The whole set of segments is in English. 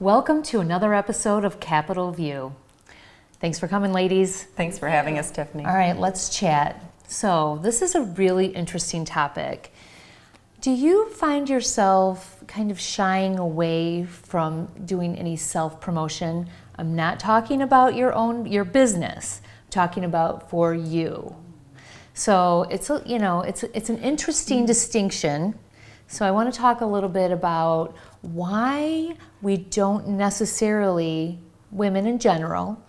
Welcome to another episode of Capital View. Thanks for coming, ladies. Thanks for having us, Tiffany. All right, let's chat. So this is a really interesting topic. Do you find yourself kind of shying away from doing any self-promotion? I'm not talking about your business. I'm talking about for you. So it's an interesting distinction. So I want to talk a little bit about why we don't necessarily, women in general,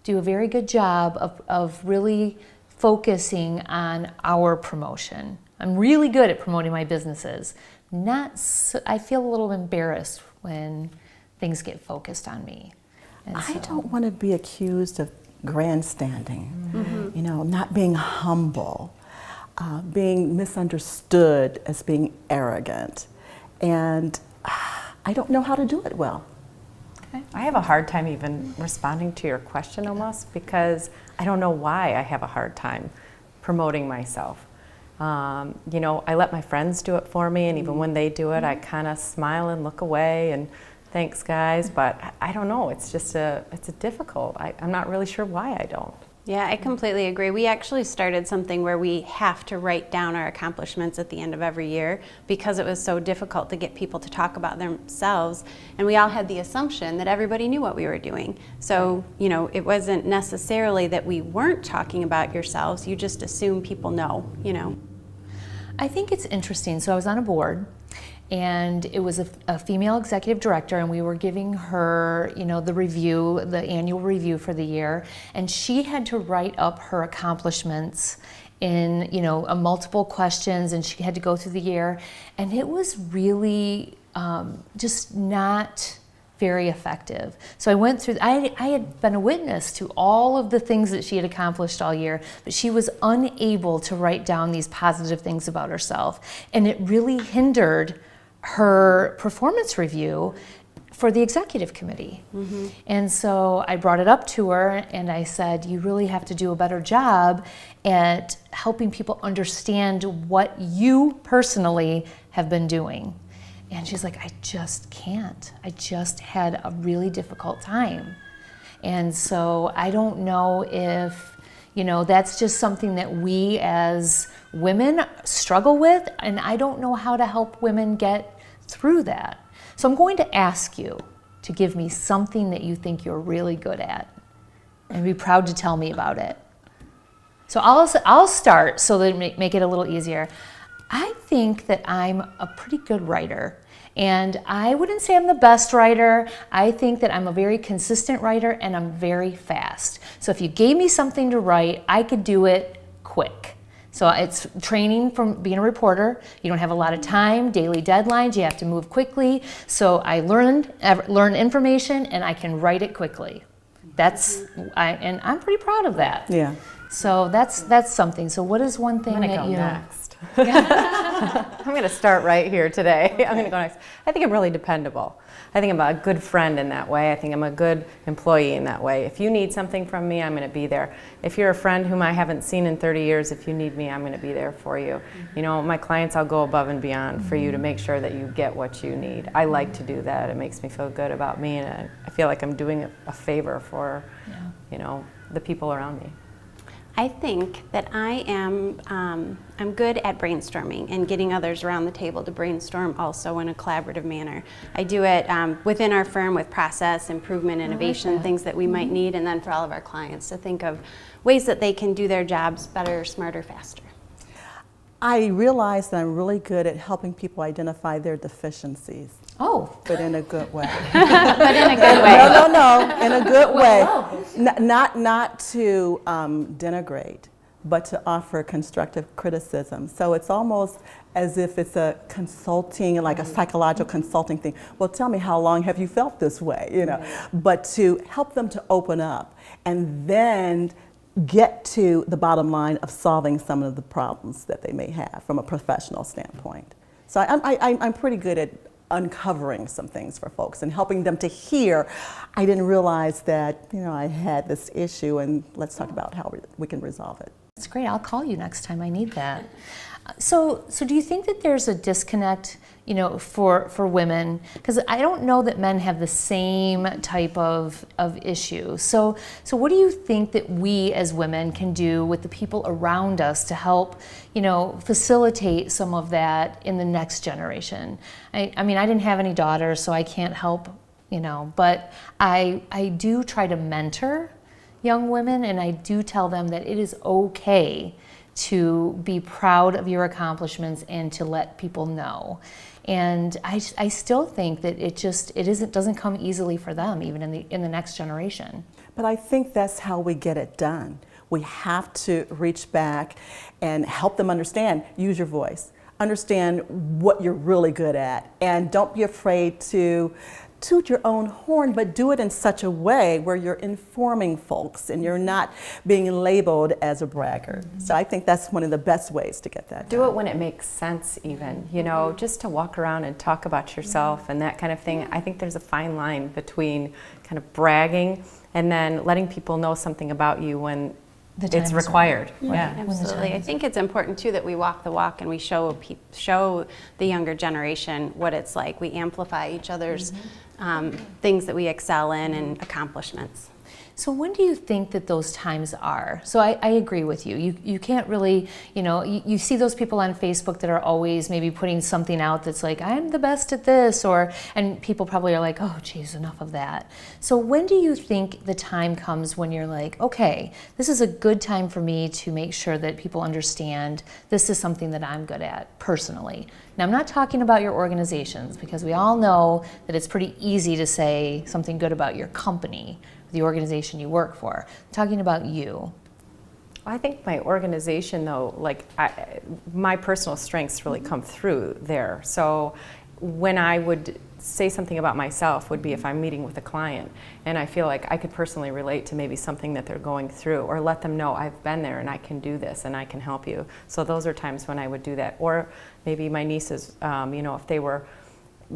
do a very good job of really focusing on our promotion. I'm really good at promoting my businesses. I feel a little embarrassed when things get focused on me. I don't want to be accused of grandstanding, not being humble, being misunderstood as being arrogant. And I don't know how to do it well. Okay. I have a hard time even responding to your question almost because I don't know why I have a hard time promoting myself. I let my friends do it for me, and even when they do it, I kind of smile and look away and thanks guys, but I don't know, it's difficult. I'm not really sure why I don't. Yeah, I completely agree. We actually started something where we have to write down our accomplishments at the end of every year because it was so difficult to get people to talk about themselves. And we all had the assumption that everybody knew what we were doing. So, it wasn't necessarily that we weren't talking about yourselves, you just assume people know. I think it's interesting. So I was on a board, and it was a female executive director, and we were giving her, the annual review for the year, and she had to write up her accomplishments in, multiple questions, and she had to go through the year, and it was really just not very effective. So I went through, I had been a witness to all of the things that she had accomplished all year, but she was unable to write down these positive things about herself, and it really hindered her performance review for the executive committee. Mm-hmm. And so I brought it up to her and I said, you really have to do a better job at helping people understand what you personally have been doing. And she's like, I just can't. I just had a really difficult time. And so I don't know if that's just something that we as women struggle with, and I don't know how to help women get through that. So I'm going to ask you to give me something that you think you're really good at, and be proud to tell me about it. So I'll start so that make it a little easier. I think that I'm a pretty good writer. And I wouldn't say I'm the best writer. I think that I'm a very consistent writer, and I'm very fast. So if you gave me something to write, I could do it quick. So it's training from being a reporter. You don't have a lot of time, daily deadlines, you have to move quickly. So I learn information, and I can write it quickly. And I'm pretty proud of that. Yeah. So that's something. So what is one thing I'm gonna that go you... next. I'm going to start right here today. I'm going to go next. I think I'm really dependable. I think I'm a good friend in that way. I think I'm a good employee in that way. If you need something from me, I'm going to be there. If you're a friend whom I haven't seen in 30 years, if you need me, I'm going to be there for you. My clients, I'll go above and beyond for you to make sure that you get what you need. I like to do that. It makes me feel good about me, and I feel like I'm doing a favor for, the people around me. I think that I'm good at brainstorming and getting others around the table to brainstorm also in a collaborative manner. I do it within our firm with process, improvement, innovation, things that we might need, and then for all of our clients to think of ways that they can do their jobs better, smarter, faster. I realize that I'm really good at helping people identify their deficiencies. Oh. But in a good way. But in a good way. No, in a good way. Not to denigrate, but to offer constructive criticism. So it's almost as if it's a consulting, like a psychological consulting thing. Well, tell me, how long have you felt this way? But to help them to open up and then get to the bottom line of solving some of the problems that they may have from a professional standpoint. So I'm pretty good at uncovering some things for folks and helping them to hear, I didn't realize that, I had this issue, and let's talk about how we can resolve it. That's great. I'll call you next time I need that. So do you think that there's a disconnect, you know, for women, because I don't know that men have the same type of issue. So what do you think that we as women can do with the people around us to help, you know, facilitate some of that in the next generation? I mean, I didn't have any daughters, so I can't help, you know, but I do try to mentor young women, and I do tell them that it is okay to be proud of your accomplishments and to let people know. And I still think that it doesn't come easily for them, even in the next generation. But I think that's how we get it done. We have to reach back and help them understand, use your voice, understand what you're really good at, and don't be afraid to toot your own horn, but do it in such a way where you're informing folks and you're not being labeled as a braggart. So I think that's one of the best ways to get that Do done. it when it makes sense even, you know, just to walk around and talk about yourself and that kind of thing. I think there's a fine line between kind of bragging and then letting people know something about you when The time it's is required. right. Yeah. Absolutely. I think it's important too that we walk the walk and we show the younger generation what it's like. We amplify each other's things that we excel in and accomplishments. So when do you think that those times are? So I agree with you. You can't really, you know, you see those people on Facebook that are always maybe putting something out that's like, I'm the best at this, and people probably are like, oh geez, enough of that. So when do you think the time comes when you're like, okay, this is a good time for me to make sure that people understand this is something that I'm good at personally? Now, I'm not talking about your organizations, because we all know that it's pretty easy to say something good about your company, the organization you work for. I'm talking about you. I think my organization, though, like my personal strengths really come through there. So when I would say something about myself would be if I'm meeting with a client and I feel like I could personally relate to maybe something that they're going through, or let them know I've been there and I can do this and I can help you. So those are times when I would do that. Or maybe my nieces, you know, if they were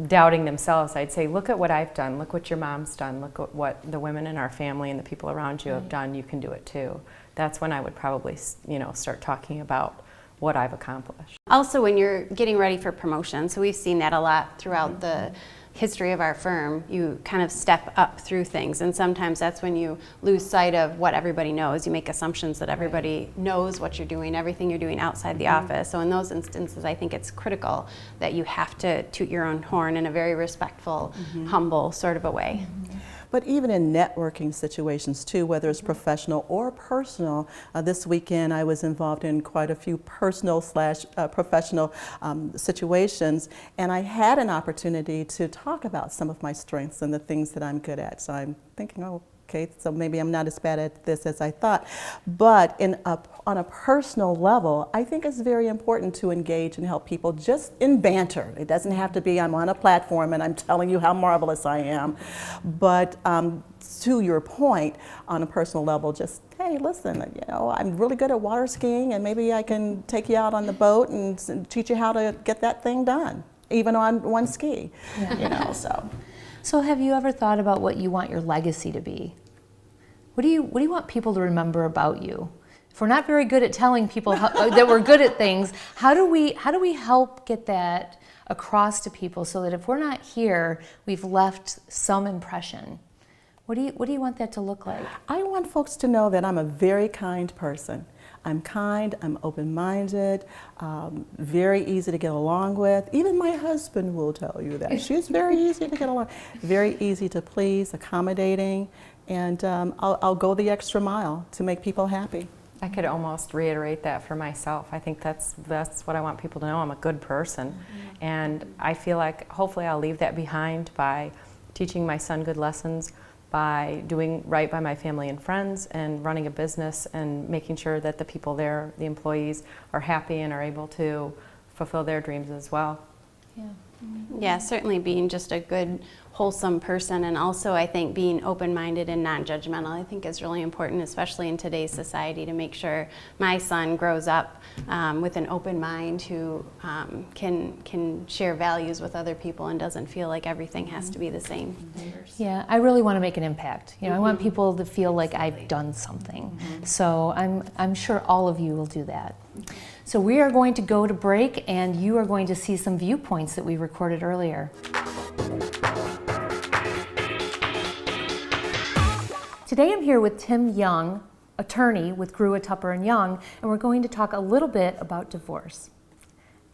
doubting themselves, I'd say, look at what I've done, look what your mom's done, look at what the women in our family and the people around you have done, you can do it too. That's when I would probably, you know, start talking about what I've accomplished. Also, when you're getting ready for promotion, so we've seen that a lot throughout the history of our firm, you kind of step up through things, and sometimes that's when you lose sight of what everybody knows. You make assumptions that everybody knows what you're doing, everything you're doing outside the office. So in those instances, I think it's critical that you have to toot your own horn in a very respectful, humble sort of a way. But even in networking situations too, whether it's professional or personal, this weekend I was involved in quite a few personal / professional situations, and I had an opportunity to talk about some of my strengths and the things that I'm good at. So I'm thinking, oh, okay, so maybe I'm not as bad at this as I thought. But on a personal level, I think it's very important to engage and help people just in banter. It doesn't have to be I'm on a platform and I'm telling you how marvelous I am. But to your point, on a personal level, just, hey, listen, you know, I'm really good at water skiing and maybe I can take you out on the boat and teach you how to get that thing done, even on one ski, you know, so. So have you ever thought about what you want your legacy to be? What do you want people to remember about you? If we're not very good at telling people that we're good at things, how do we help get that across to people so that if we're not here, we've left some impression? What do you want that to look like? I want folks to know that I'm a very kind person. I'm kind, I'm open-minded, very easy to get along with. Even my husband will tell you that. She's very easy to get along, very easy to please, accommodating, and I'll go the extra mile to make people happy. I could almost reiterate that for myself. I think that's what I want people to know. I'm a good person, and I feel like hopefully I'll leave that behind by teaching my son good lessons, by doing right by my family and friends, and running a business and making sure that the people there, the employees, are happy and are able to fulfill their dreams as well. Yeah. Yeah, certainly being just a good wholesome person. And also I think being open-minded and non-judgmental I think is really important, especially in today's society, to make sure my son grows up with an open mind who can share values with other people and doesn't feel like everything has to be the same. Yeah, I really want to make an impact. You know, I want people to feel like I've done something. So I'm sure all of you will do that. So we are going to go to break, and you are going to see some viewpoints that we recorded earlier. Today I'm here with Tim Young, attorney with Grua, Tupper & Young, and we're going to talk a little bit about divorce.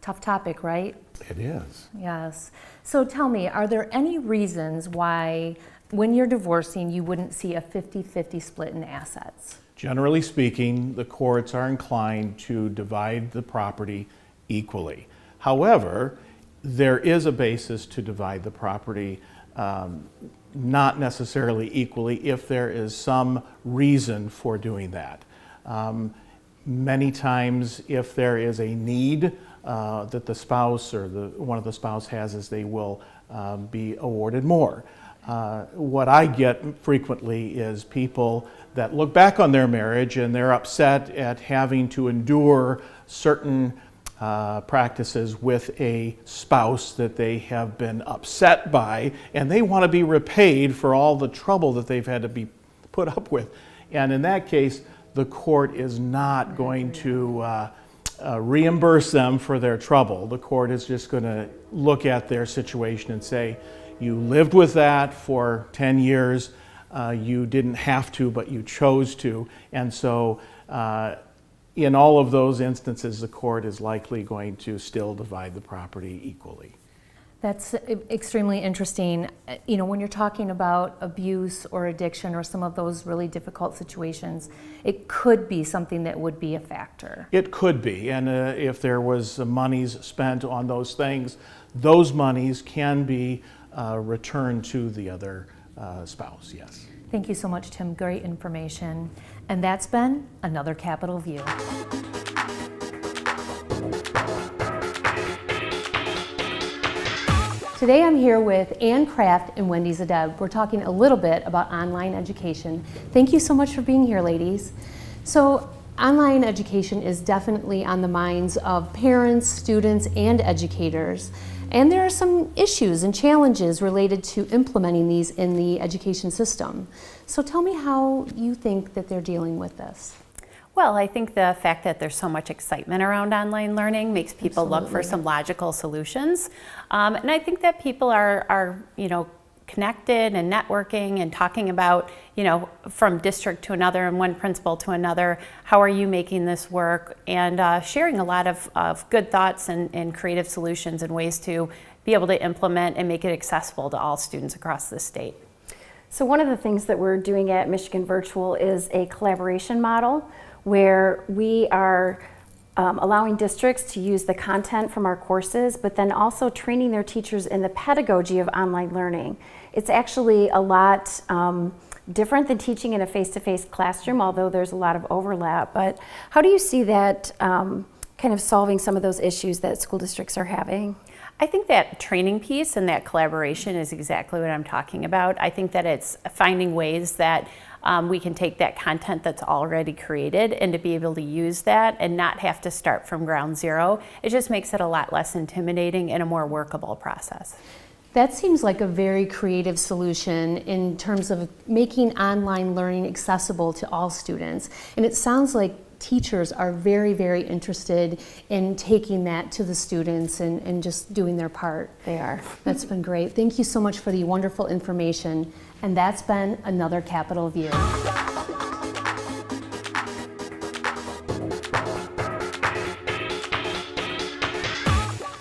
Tough topic, right? It is. Yes. So tell me, are there any reasons why when you're divorcing you wouldn't see a 50-50 split in assets? Generally speaking, the courts are inclined to divide the property equally. However, there is a basis to divide the property not necessarily equally if there is some reason for doing that. Many times, if there is a need that the spouse or one of the spouse has, is they will be awarded more. What I get frequently is people that look back on their marriage and they're upset at having to endure certain practices with a spouse that they have been upset by, and they want to be repaid for all the trouble that they've had to be put up with. And in that case, the court is not going to reimburse them for their trouble. The court is just going to look at their situation and say, you lived with that for 10 years, you didn't have to, but you chose to. And so in all of those instances, the court is likely going to still divide the property equally. That's extremely interesting. You know, when you're talking about abuse or addiction or some of those really difficult situations, it could be something that would be a factor. It could be, and if there was monies spent on those things, those monies can be returned to the other spouse, yes. Thank you so much, Tim. Great information. And that's been another Capitol View. Today I'm here with Ann Kraft and Wendy Zadeb. We're talking a little bit about online education. Thank you so much for being here, ladies. So online education is definitely on the minds of parents, students, and educators. And there are some issues and challenges related to implementing these in the education system. So tell me how you think that they're dealing with this. Well, I think the fact that there's so much excitement around online learning makes people look for some logical solutions. And I think that people are connected and networking and talking about, from district to another and one principal to another, how are you making this work? And sharing a lot of good thoughts and creative solutions and ways to be able to implement and make it accessible to all students across the state. So one of the things that we're doing at Michigan Virtual is a collaboration model where we are allowing districts to use the content from our courses, but then also training their teachers in the pedagogy of online learning. It's actually a lot different than teaching in a face-to-face classroom, although there's a lot of overlap. But how do you see that kind of solving some of those issues that school districts are having? I think that training piece and that collaboration is exactly what I'm talking about. I think that it's finding ways that we can take that content that's already created and to be able to use that and not have to start from ground zero. It just makes it a lot less intimidating and a more workable process. That seems like a very creative solution in terms of making online learning accessible to all students. And it sounds like teachers are very, very interested in taking that to the students and just doing their part. They are. That's been great. Thank you so much for the wonderful information. And that's been another Capitol View.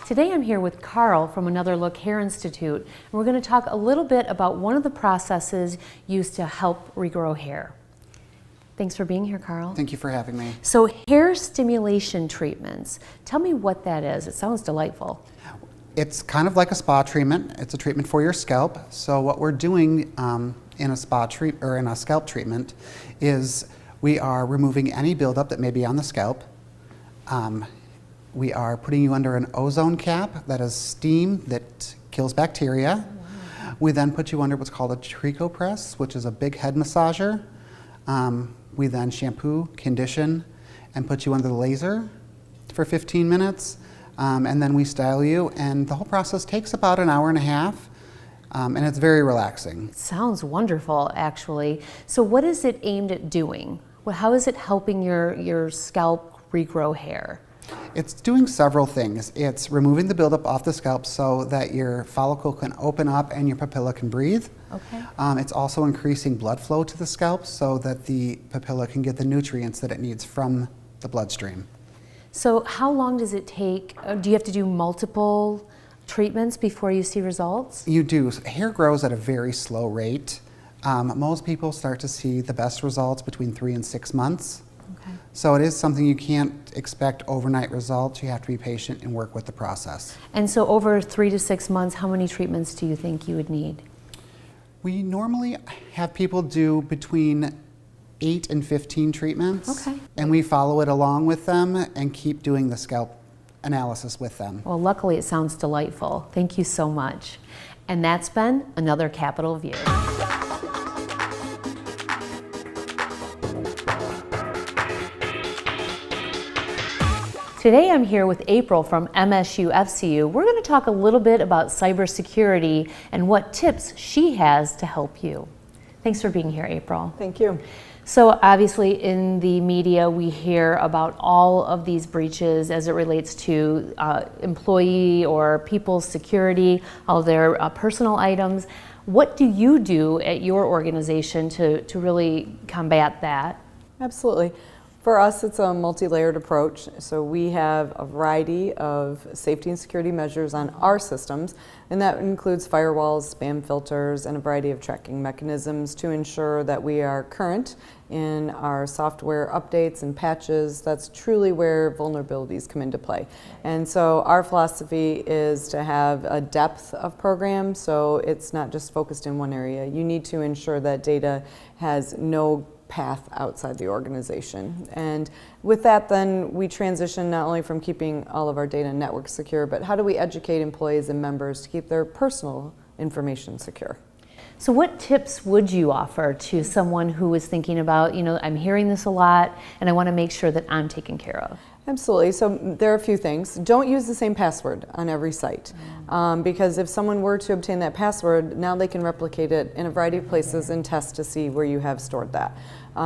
Today I'm here with Carl from Another Look Hair Institute, and we're going to talk a little bit about one of the processes used to help regrow hair. Thanks for being here, Carl. Thank you for having me. So hair stimulation treatments, tell me what that is. It sounds delightful. It's kind of like a spa treatment. It's a treatment for your scalp. So what we're doing in a scalp treatment is we are removing any buildup that may be on the scalp. We are putting you under an ozone cap, that is steam that kills bacteria. We then put you under what's called a tricho press, which is a big head massager. We then shampoo, condition, and put you under the laser for 15 minutes. And then we style you, and the whole process takes about an hour and a half, and it's very relaxing. Sounds wonderful, actually. So what is it aimed at doing? Well, how is it helping your scalp regrow hair? It's doing several things. It's removing the buildup off the scalp so that your follicle can open up and your papilla can breathe. Okay. It's also increasing blood flow to the scalp so that the papilla can get the nutrients that it needs from the bloodstream. So how long does it take? Do you have to do multiple treatments before you see results? You do. Hair grows at a very slow rate. Most people start to see the best results between 3 and 6 months. Okay. So it is something you can't expect overnight results. You have to be patient and work with the process. And so over 3 to 6 months, how many treatments do you think you would need? We normally have people do between 8 and 15 treatments. Okay. And we follow it along with them and keep doing the scalp analysis with them. Well, luckily it sounds delightful. Thank you so much. And that's been another Capitol View. Today I'm here with April from MSU FCU. We're going to talk a little bit about cybersecurity and what tips she has to help you. Thanks for being here, April. Thank you. So obviously in the media we hear about all of these breaches as it relates to employee or people's security, all of their personal items. What do you do at your organization to really combat that? Absolutely. For us, it's a multi-layered approach. So we have a variety of safety and security measures on our systems, and that includes firewalls, spam filters, and a variety of tracking mechanisms to ensure that we are current in our software updates and patches. That's truly where vulnerabilities come into play. And so our philosophy is to have a depth of program, so it's not just focused in one area. You need to ensure that data has no path outside the organization. And with that, then we transition not only from keeping all of our data network secure, but how do we educate employees and members to keep their personal information secure? So what tips would you offer to someone who is thinking about, I'm hearing this a lot and I want to make sure that I'm taken care of? Absolutely. So there are a few things. Don't use the same password on every site, because if someone were to obtain that password, now they can replicate it in a variety of places and test to see where you have stored that.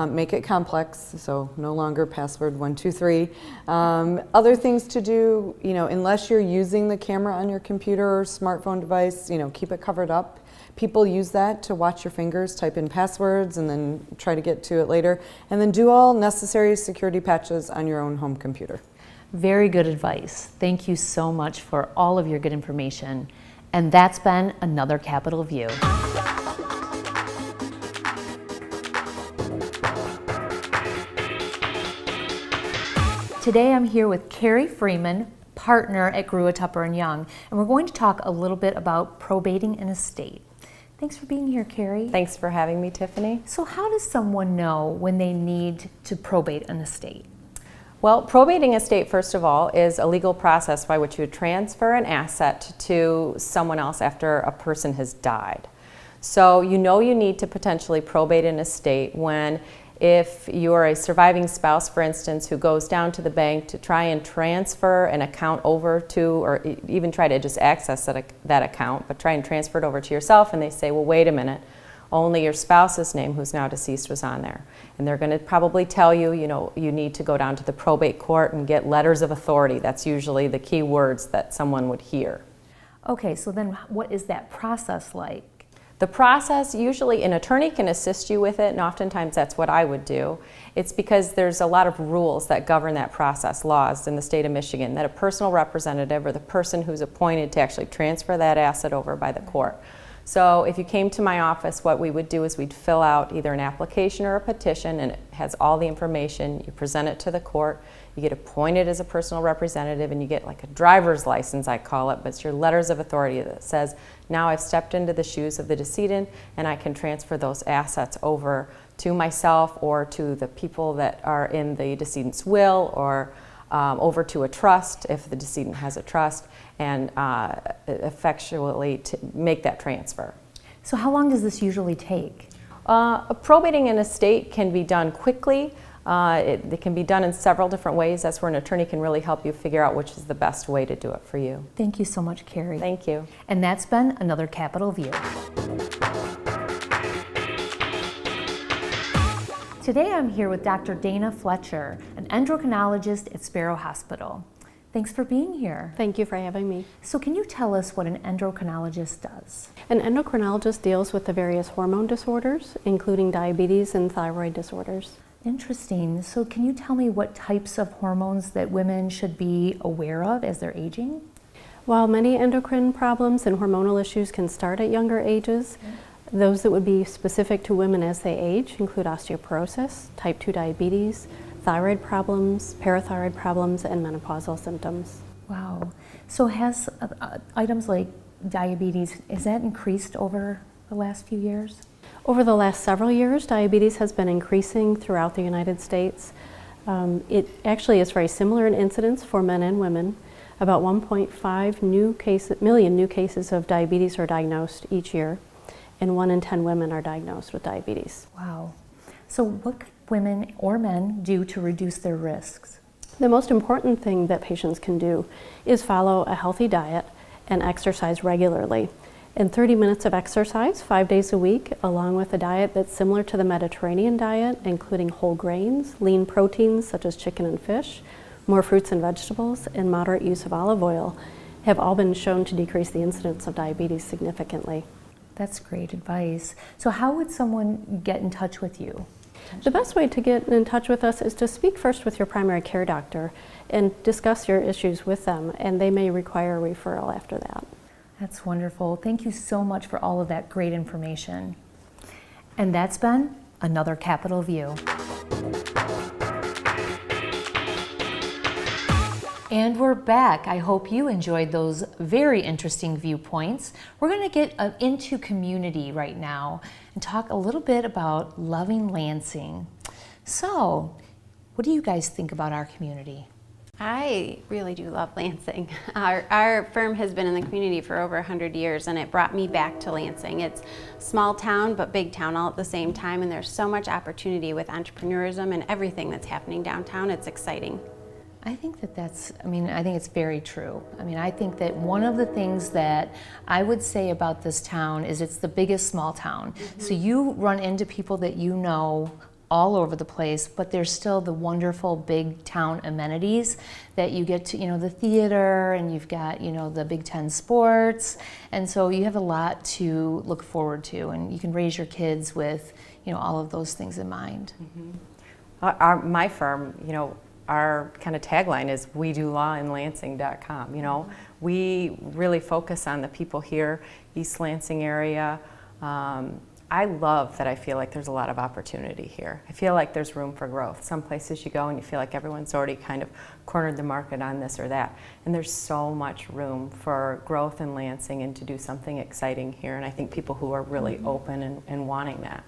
Make it complex, so no longer password 123. Other things to do, unless you're using the camera on your computer or smartphone device, keep it covered up. People use that to watch your fingers, type in passwords, and then try to get to it later. And then do all necessary security patches on your own home computer. Very good advice. Thank you so much for all of your good information. And that's been another Capitol View. Today I'm here with Carrie Freeman, partner at Grua Tupper & Young, and we're going to talk a little bit about probating an estate. Thanks for being here, Carrie. Thanks for having me, Tiffany. So how does someone know when they need to probate an estate? Well, probating estate, first of all, is a legal process by which you transfer an asset to someone else after a person has died. So you need to potentially probate an estate when, if you're a surviving spouse, for instance, who goes down to the bank to try and transfer an account over to, or even try to just access that account, but try and transfer it over to yourself, and they say, well, wait a minute, only your spouse's name, who's now deceased, was on there. And they're going to probably tell you, you need to go down to the probate court and get letters of authority. That's usually the key words that someone would hear. Okay, so then what is that process like? The process, usually an attorney can assist you with it, and oftentimes that's what I would do. It's because there's a lot of rules that govern that process, laws in the state of Michigan, that a personal representative or the person who's appointed to actually transfer that asset over by the court. So if you came to my office, what we would do is we'd fill out either an application or a petition, and it has all the information. You present it to the court. You get appointed as a personal representative, and you get like a driver's license, I call it, but it's your letters of authority that says, now I've stepped into the shoes of the decedent and I can transfer those assets over to myself or to the people that are in the decedent's will, or over to a trust if the decedent has a trust, and effectually to make that transfer. So how long does this usually take? Probating an estate can be done quickly. It can be done in several different ways. That's where an attorney can really help you figure out which is the best way to do it for you. Thank you so much, Carrie. Thank you. And that's been another Capitol View. Today I'm here with Dr. Dana Fletcher, an endocrinologist at Sparrow Hospital. Thanks for being here. Thank you for having me. So can you tell us what an endocrinologist does? An endocrinologist deals with the various hormone disorders, including diabetes and thyroid disorders. Interesting. So can you tell me what types of hormones that women should be aware of as they're aging? While many endocrine problems and hormonal issues can start at younger ages, those that would be specific to women as they age include osteoporosis, type 2 diabetes, thyroid problems, parathyroid problems, and menopausal symptoms. Wow. So has items like diabetes, has that increased over the last few years? Over the last several years, diabetes has been increasing throughout the United States. It actually is very similar in incidence for men and women. About 1.5 million new cases of diabetes are diagnosed each year, and 1 in 10 women are diagnosed with diabetes. Wow. So what could women or men do to reduce their risks? The most important thing that patients can do is follow a healthy diet and exercise regularly. And 30 minutes of exercise 5 days a week, along with a diet that's similar to the Mediterranean diet, including whole grains, lean proteins such as chicken and fish, more fruits and vegetables, and moderate use of olive oil, have all been shown to decrease the incidence of diabetes significantly. That's great advice. So how would someone get in touch with you? The best way to get in touch with us is to speak first with your primary care doctor and discuss your issues with them, and they may require a referral after that. That's wonderful. Thank you so much for all of that great information. And that's been another Capitol View. And we're back. I hope you enjoyed those very interesting viewpoints. We're going to get into community right now and talk a little bit about loving Lansing. So, what do you guys think about our community? I really do love Lansing. Our firm has been in the community for over 100 years, and it brought me back to Lansing. It's small town but big town all at the same time, and there's so much opportunity with entrepreneurism and everything that's happening downtown. It's exciting. I think I think it's very true. I think that one of the things that I would say about this town is it's the biggest small town. So you run into people that you know all over the place, but there's still the wonderful big town amenities that you get to, the theater, and you've got, the Big Ten sports. And so you have a lot to look forward to, and you can raise your kids with, all of those things in mind. My firm, our kind of tagline is we do law in Lansing.com. We really focus on the people here, East Lansing area. I love that I feel like there's a lot of opportunity here. I feel like there's room for growth. Some places you go and you feel like everyone's already kind of cornered the market on this or that. And there's so much room for growth in Lansing and to do something exciting here. And I think people who are really open and wanting that.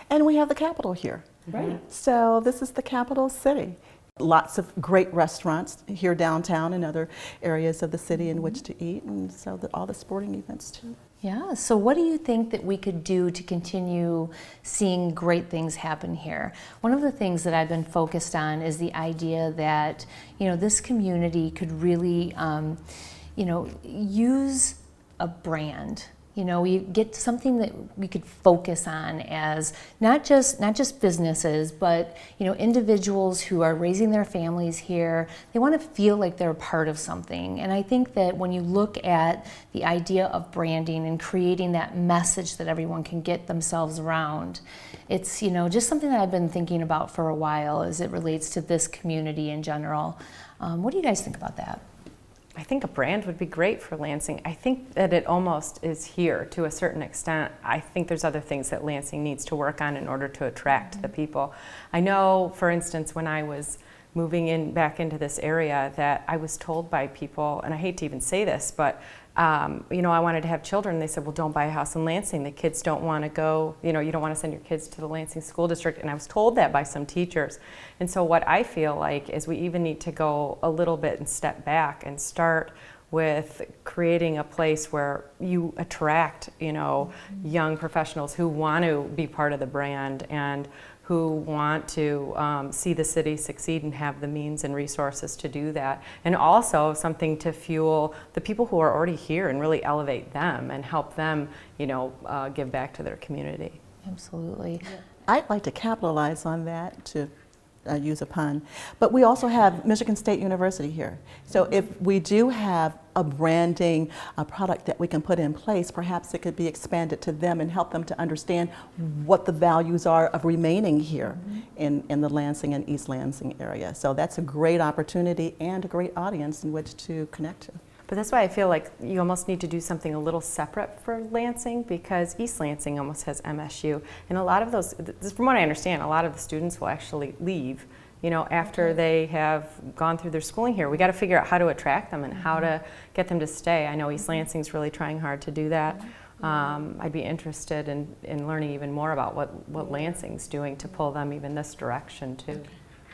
And we have the Capitol here. Right. So this is the capital city. Lots of great restaurants here downtown and other areas of the city in which to eat, and so all the sporting events too. Yeah, so what do you think that we could do to continue seeing great things happen here? One of the things that I've been focused on is the idea that, this community could really, use a brand. We get something that we could focus on as not just businesses, but individuals who are raising their families here. They want to feel like they're a part of something. And I think that when you look at the idea of branding and creating that message that everyone can get themselves around, it's just something that I've been thinking about for a while as it relates to this community in general. What do you guys think about that? I think a brand would be great for Lansing. I think that it almost is here to a certain extent. I think there's other things that Lansing needs to work on in order to attract the people. I know, for instance, when I was moving back into this area, that I was told by people, and I hate to even say this, but I wanted to have children. They said, well, don't buy a house in Lansing. The kids don't want to go, you don't want to send your kids to the Lansing School District. And I was told that by some teachers. And so what I feel like is we even need to go a little bit and step back and start with creating a place where you attract, young professionals who want to be part of the brand and who want to see the city succeed and have the means and resources to do that. And also something to fuel the people who are already here and really elevate them and help them, give back to their community. Absolutely. I'd like to capitalize on that, to use a pun. But we also have Michigan State University here. So if we do have a branding, a product that we can put in place, perhaps it could be expanded to them and help them to understand what the values are of remaining here in the Lansing and East Lansing area. So that's a great opportunity and a great audience in which to connect to. But that's why I feel like you almost need to do something a little separate for Lansing, because East Lansing almost has MSU. And a lot of those, from what I understand, a lot of the students will actually leave, after they have gone through their schooling here. We got to figure out how to attract them and how to get them to stay. I know East Lansing's really trying hard to do that. I'd be interested in learning even more about what Lansing's doing to pull them even this direction too.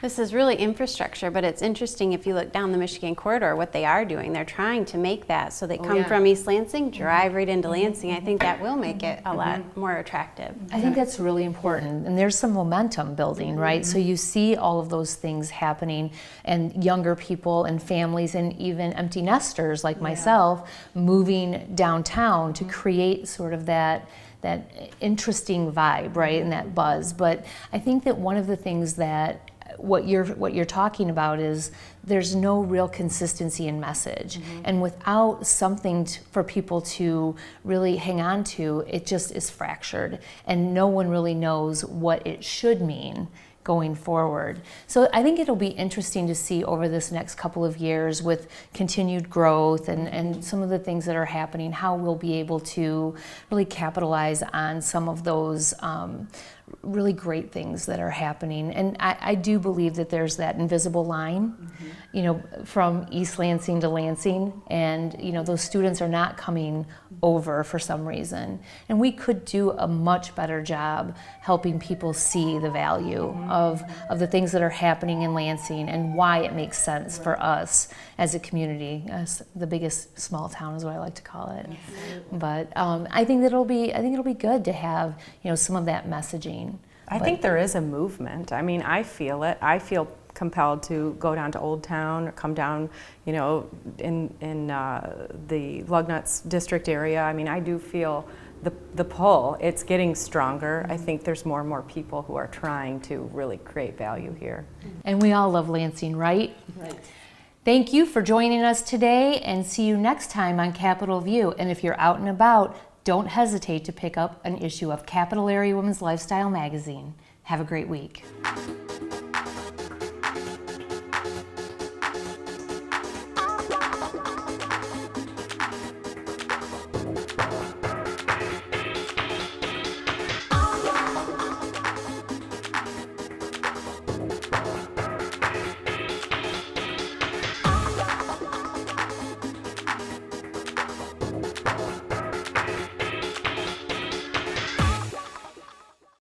This is really infrastructure, but it's interesting if you look down the Michigan corridor, what they are doing. They're trying to make that so they come from East Lansing, drive right into Lansing. I think that will make it a lot more attractive. I think that's really important, and there's some momentum building, right? So you see all of those things happening, and younger people and families and even empty nesters like myself moving downtown to create sort of that interesting vibe, right, and that buzz. But I think that one of the things that what you're talking about is there's no real consistency in message, and without something for people to really hang on to, it just is fractured, and no one really knows what it should mean going forward. So I think it'll be interesting to see over this next couple of years with continued growth and some of the things that are happening, how we'll be able to really capitalize on some of those really great things that are happening. And I do believe that there's that invisible line, from East Lansing to Lansing, and those students are not coming over for some reason. And we could do a much better job helping people see the value of the things that are happening in Lansing and why it makes sense for us as a community, as the biggest small town is what I like to call it. But I think it'll be good to have some of that messing. I think there is a movement. I mean, I feel it. I feel compelled to go down to Old Town or come down, in the Lugnuts district area. I mean, I do feel the pull. It's getting stronger. I think there's more and more people who are trying to really create value here. And we all love Lansing, right? Right. Thank you for joining us today, and see you next time on Capitol View. And if you're out and about, don't hesitate to pick up an issue of Capital Area Women's Lifestyle magazine. Have a great week.